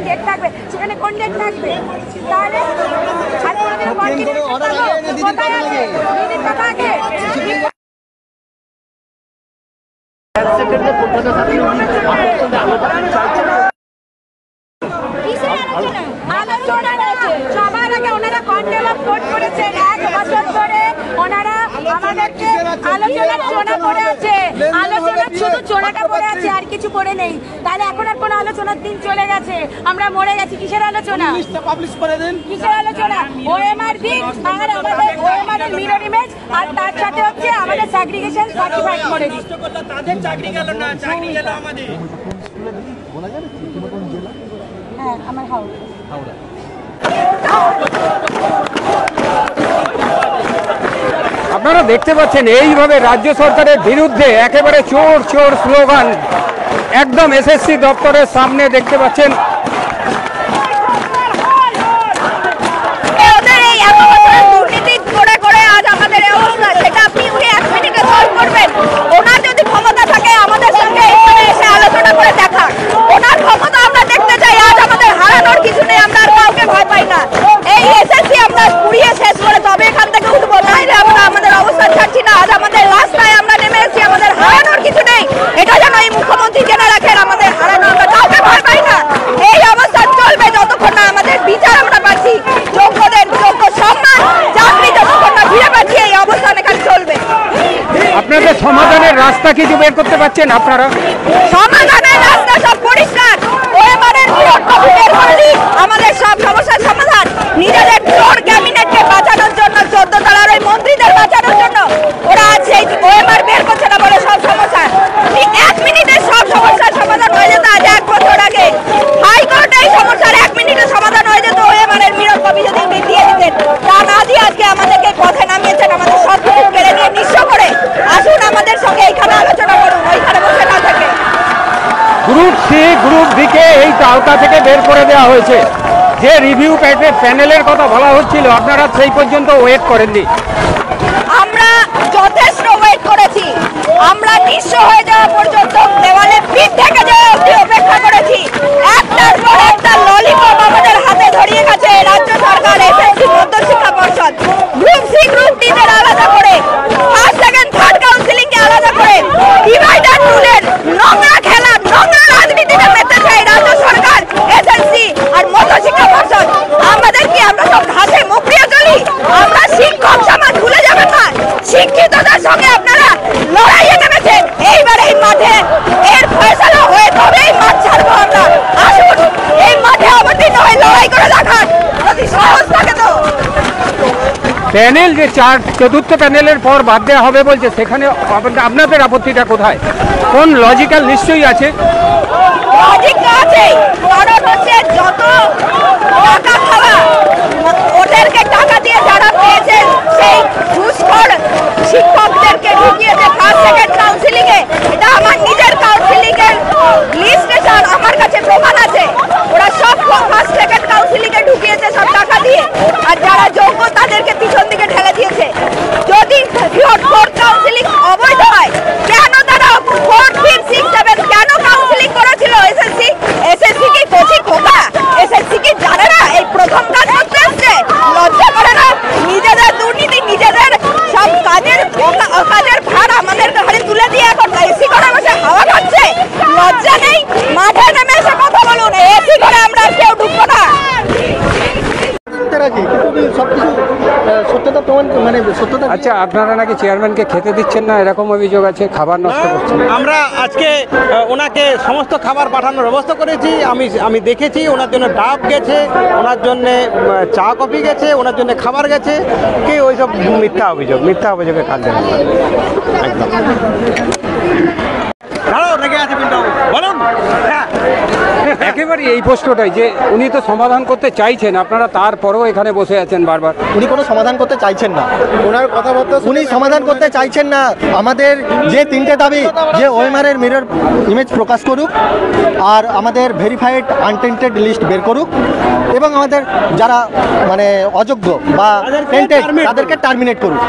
Date থাকবে, সেখানে কোন ডেট থাকবে? তাহলে সবার আগে ওনারা কন্ডেম কোড করেছেন, 1 বছর ধরে ওনারা আমাদেরকে আলোচনার চোনা পড়ে আছে, আলোচনার শুধু চোনাটা পড়ে আছে, আর কিছু পড়ে নেই। তাহলে এখন আর কোনো আলোচনার দিন চলে গেছে, আমরা মরে গেছি। কিসের আলোচনা? কিসের আলোচনা? ওএমআর দিন আর আমাদের ওএমআর এর মিরর ইমেজ, আর তার সাথে হচ্ছে আমাদের সেগ্রিগেশন সার্টিফাইড করে দিই। তাদের চাকরি গেল না, চাকরি গেল আমাদের। বলা যাবে কি কোন জেলা? হ্যাঁ, আমার হাওড়া। আপনারা দেখতে পাচ্ছেন এইভাবে রাজ্য সরকারের বিরুদ্ধে একেবারে চোর চোর স্লোগান একদম এসএসসি দপ্তরের সামনে দেখতে পাচ্ছেন। আপনাদের সমাধানের রাস্তা কিছু বের করতে পারছেন? আপনারা সমাধানের রাস্তা সব পরিষ্কার, ওএমআরের বিরোধ কপি বের করলি আমাদের সব সমস্যার সমাধান। নিজেদের চোর ক্যাবিনেটকে বাঁচানোর জন্য, 14 তলার ওই মন্ত্রীদের বাঁচানোর জন্য ওরা আছে ওএমআর বের করছে না বলে সব সমস্যা। 1 মিনিটে সব সমস্যার সমাধান হয়ে যেত আজ 1 বছর আগে। হাইকোর্টে এই সমস্যার 1 মিনিটে সমাধান হয়ে যেত ওএমআরের বিরোধ কপি যদি দিয়ে দিতেন। তা না দিয়ে আজকে আমাদেরকে পথে নামিয়েছেন, আমাদের সব কিছু কেড়ে নিয়ে নিঃস্ব করে। আসুন আমাদের সঙ্গে এখানে আলোচনা করুন, ওইখানে বসে না থাকে। গ্রুপ সি গ্রুপ ডিকে এই তালকা থেকে বের করে দেওয়া হয়েছে। যে রিভিউ প্যানেলের কথা বলা হচ্ছিল আপনারা সেই পর্যন্ত ওয়েট করেননি। আমরা যথেষ্ট ওয়েট করেছি, আমরা নিঃস্ব হয়ে যাওয়া পর্যন্ত দেওয়ালে পিঠ থেকে যাওয়া অবধি অপেক্ষা করেছি। একটার পর একটা ললিপপ আমাদের হাতে ধরিয়ে গেছে রাজ্য সরকার, এসএসসি মধ্যশিক্ষা পর্ষদ। গ্রুপ সি গ্রুপ ডিদের আলাদা করে, ফার্স্ট সেকেন্ড থার্ড কাউন্সিলিং কে আলাদা করে, ডিভাইডার রুলের নোংরা খেলা, নোংরা রাজনীতিতে মেতে চায় রাজ্য সরকার, এসএসসি আর মধ্যশিক্ষা পর্ষদ। আমাদের কি আমরা সব ঘাসে মুখ দিয়ে চলি? আমরা শিক্ষক সমাজ ভুলে যাবেন না। শিক্ষিতদের সঙ্গে আপনারা লড়াইয়ে নেমেছেন। এইবার এই মাঠে এর ফয়সালা হয়ে তবেই মাঠ ছাড়বো আমরা। আসুন এই মাঠে অবতীর্ণ হয়ে লড়াই করে দেখান, যদি সাহস থাকে তো। প্যানেল যে চতুর্থ প্যানেলের পর বাদ দেওয়া হবে বলছে, সেখানে আপনাদের আপত্তিটা কোথায়? কোন লজিক্যাল নিশ্চয়ই আছে? লজিক আছে, কারণ হচ্ছে যত টাকা খাওয়া, ওদেরকে টাকা দিয়ে যারা পেয়েছে সেই ঘুষখোর শিক্ষকদেরকে ঢুকিয়েছে ফার্স্ট সেকেন্ড কাউন্সিলিং এ। এটা আমার নিজের কাউন্সিলিং এর লিস্ট আছে, আমার কাছে প্রমাণ আছে। ওরা সব ফার্স্ট সেকেন্ড কাউন্সিলিং এ ঢুকিয়েছে সব টাকা দিয়ে, আর যারা যোগ্য তাদেরকে পিছন দিকে ঠেলে দিয়েছে। যদি ফোর্থ কাউন্সিলিং অবৈধ হয়, কেন তারা 4, 5, 6, 7 কেন কাউন্সিলিং করেছিল এসএসসি? এসএসসি কি কোচি খোকা? এসএসসি কি জানে না এই প্রথম কাজ করতে আসছে? লজ্জা করে না? নিজেদের দুর্নীতি, নিজেদের সব কাজের ভার আমাদের ঘরে তুলে দিয়ে এখন এসি করে বসে হাওয়া খাচ্ছে। লজ্জা নেই? মাঠে নেমে এসে কথা বলুন, এসি করে আমরা কেউ ঢুকবো না। আচ্ছা, আপনারা নাকি চেয়ারম্যানকে খেতে দিচ্ছেন না, এরকম অভিযোগ আছে, খাবার নষ্ট করছেন। আমরা আজকে ওনাকে সমস্ত খাবার পাঠানোর ব্যবস্থা করেছি। আমি দেখেছি ওনার জন্য ডাব গেছে, ওনার জন্য চা কফি গেছে, ওনার জন্য খাবার গেছে। কি ওইসব মিথ্যা অভিযোগে কাজ দেন একদম। বলুন। একেবারে এই প্রশ্নটাই যে উনি তো সমাধান করতে চাইছেন, আপনারা তারপরেও এখানে বসে আছেন বারবার। উনি কোনো সমাধান করতে চাইছেন না, ওনার কথাবার্তা উনি সমাধান করতে চাইছেন না। আমাদের যে 3টে দাবি, যে ওএমআর-এর মিরর ইমেজ প্রকাশ করুক, আর আমাদের ভেরিফাইড আনটেন্টেড লিস্ট বের করুক, এবং আমাদের যারা মানে অযোগ্য বা টেন্টেড তাদেরকে টার্মিনেট করুক।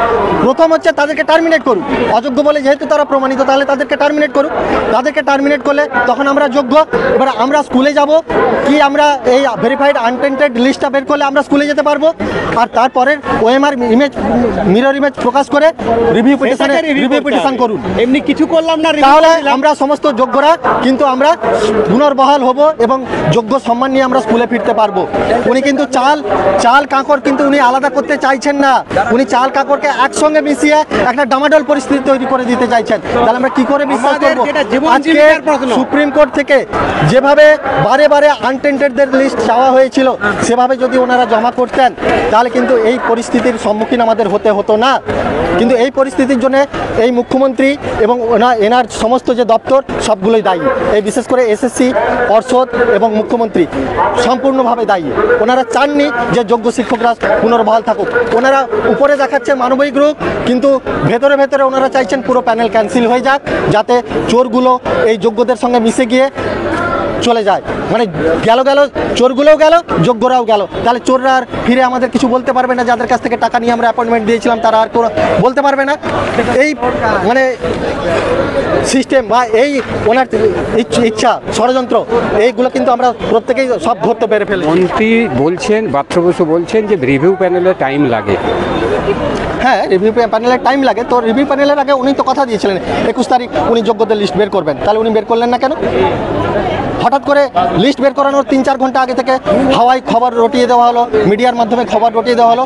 প্রথম হচ্ছে তাদেরকে টার্মিনেট করুক। অযোগ্য বলে যেহেতু তারা প্রমাণিত, তাহলে তাদেরকে টার্মিনেট করুক। তাদেরকে টার্মিনেট করলে তখন আমরা যোগ্য। এবার আমরা স্কুলে স্কুলে যাব কি আমরা এই ভেরিফাইড আনটেন্টেড লিস্টটা বের করলে আমরা স্কুলে যেতে পারবো? আর তারপরে ওএমআর ইমেজ মিরর ইমেজ প্রকাশ করে রিভিউ পিটিশন করুন। এমনি কিছু করলাম না, তাহলে আমরা সমস্ত যোগ্যরা কিন্তু আমরা পুনর্বহাল হব এবং যোগ্য সম্মান নিয়ে আমরা স্কুলে ফিরতে পারবো। উনি কিন্তু চাল কাঁকড় কিন্তু উনি আলাদা করতে চাইছেন না, উনি চাল কাঁকড়কে একসঙ্গে মিশিয়ে একটা ডামাডোল পরিস্থিতি তৈরি করে দিতে চাইছেন। তাহলে আমরা কি করে বিশ্বাস করবো? আজকে সুপ্রিম কোর্ট থেকে যেভাবে বারে বারে আনটেন্টেডদের লিস্ট চাওয়া হয়েছিল সেভাবে যদি ওনারা জমা করতেন তাহলে কিন্তু এই পরিস্থিতির সম্মুখীন আমাদের হতে হতো না। কিন্তু এই পরিস্থিতির জন্য এই মুখ্যমন্ত্রী এবং এনার সমস্ত যে দপ্তর সবগুলোই দায়ী। এই বিশেষ করে এসএসসি পর্ষদ এবং মুখ্যমন্ত্রী সম্পূর্ণভাবে দায়ী। ওনারা চাননি যে যোগ্য শিক্ষকরা পুনর্বহাল থাকুক। ওনারা উপরে দেখাচ্ছে মানবিক রূপ, কিন্তু ভেতরে ভেতরে ওনারা চাইছেন পুরো প্যানেল ক্যান্সেল হয়ে যাক, যাতে চোরগুলো এই যোগ্যদের সঙ্গে মিশে গিয়ে চলে যায়। মানে গেল চোরগুলোও গেল, যোগ্যরাও গেল। তাহলে চোররা আর ফিরে আমাদের কিছু বলতে পারবে না, যাদের কাছ থেকে টাকা নিয়ে আমরা অ্যাপয়েন্টমেন্ট দিয়েছিলাম তারা আর কোনো বলতে পারবে না। এই মানে সিস্টেম বা এই ওনার ইচ্ছা ষড়যন্ত্র এইগুলো কিন্তু আমরা প্রত্যেকেই সব ধরতে পেরে ফেলি। মন্ত্রী বলছেন, পার্থ বসু বলছেন যে রিভিউ প্যানেলে টাইম লাগে। হ্যাঁ, রিভিউ প্যানেলের টাইম লাগে। তো রিভিউ প্যানেলের আগে উনি তো কথা দিয়েছিলেন 21 তারিখ উনি যোগ্যদের লিস্ট বের করবেন। তাহলে উনি বের করলেন না কেন? হঠাৎ করে লিস্ট বের করানোর 3-4 ঘন্টা আগে থেকে হাওয়ায় খবর রটিয়ে দেওয়া হলো, মিডিয়ার মাধ্যমে খবর রটিয়ে দেওয়া হলো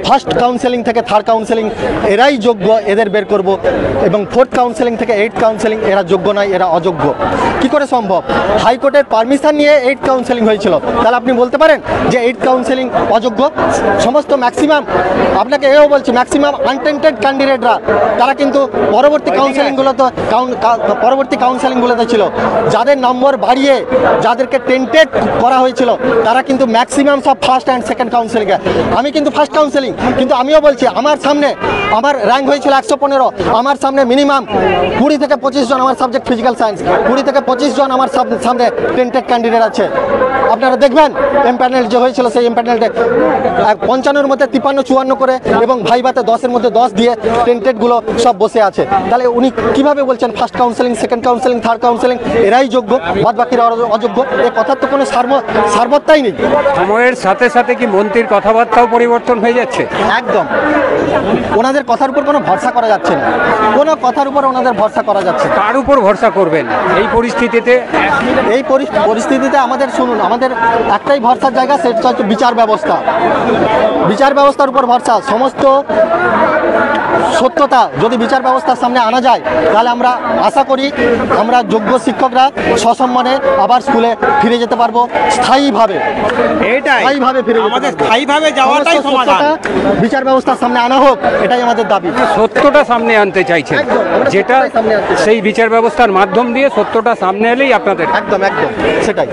ফার্স্ট কাউন্সেলিং থেকে থার্ড কাউন্সেলিং এরাই যোগ্য, এদের বের করব, এবং ফোর্থ কাউন্সেলিং থেকে 8th কাউন্সেলিং এরা যোগ্য নয়, এরা অযোগ্য। কি করে সম্ভব? হাইকোর্টের পারমিশন নিয়ে 8th কাউন্সেলিং হয়েছিল। তাহলে আপনি বলতে পারেন যে 8th কাউন্সেলিং অযোগ্য? সমস্ত ম্যাক্সিমাম, আপনাকে এও বলছি, ম্যাক্সিমাম আনটেন্টেড ক্যান্ডিডেটরা তারা কিন্তু পরবর্তী কাউন্সেলিংগুলোতে ছিল। যাদের নম্বর বাড়িয়ে যাদেরকে টেন্টেড করা হয়েছিল তারা কিন্তু ম্যাক্সিমাম সব ফার্স্ট অ্যান্ড সেকেন্ড কাউন্সেলিংয়ে। আমি কিন্তু ফার্স্ট কাউন্সেলিং, কিন্তু আমিও বলছি আমার সামনে আমার র্যাঙ্ক হয়েছিল 115, আমার সামনে মিনিমাম 20 থেকে 25 জন আমার সাবজেক্ট ফিজিক্যাল সায়েন্স, 20 থেকে 25 জন আমার সামনে টেন্টেড ক্যান্ডিডেট আছে। আপনারা দেখবেন এম প্যানেল যে হয়েছিল সেই এম প্যানেলটা 55-র মধ্যে 53-54 করে এবং ভাইভাতে 10-এর মধ্যে 10 দিয়ে টেন্টেডগুলো সব বসে আছে। তাহলে উনি কিভাবে বলছেন first counselling, second counselling, third counselling এরাই যোগ্য, বাদ বাকিরা অযোগ্য? এ কথার তো কোনো সার্বত্তাই নেই। সময়ের সাথে সাথে কি মন্ত্রীর কথাবার্তাও পরিবর্তন হয়ে যাচ্ছে? একদম, ওনাদের কথার উপর কোনো ভরসা করা যাচ্ছে না, কোনো কথার উপর ওনাদের ভরসা করা যাচ্ছে না। কার উপর ভরসা করবেন এই পরিস্থিতিতে? এই পরিস্থিতিতে আমাদের শুনুন, আমাদের একটাই ভরসার জায়গা, সেটা হচ্ছে বিচার ব্যবস্থা। বিচার ব্যবস্থার উপর ভরসা। সমস্ত সত্যতা যদি বিচার ব্যবস্থার সামনে আনা যায় তাহলে আমরা আশা করি আমরা যোগ্য শিক্ষকরা সসম্মানে আবার স্কুলে ফিরে যেতে পারবো স্থায়ীভাবে। স্থায়ীভাবে ফিরে আমাদের স্থায়ীভাবে যাওয়াটাই সমাধান। বিচার ব্যবস্থার সামনে আনা হোক, এটাই আমাদের দাবি। সত্যটা সামনে আনতে চাইছেন, যেটা সেই বিচার ব্যবস্থার মাধ্যম দিয়ে সত্যটা সামনে এলেই আপনাদের একদম সেটাই।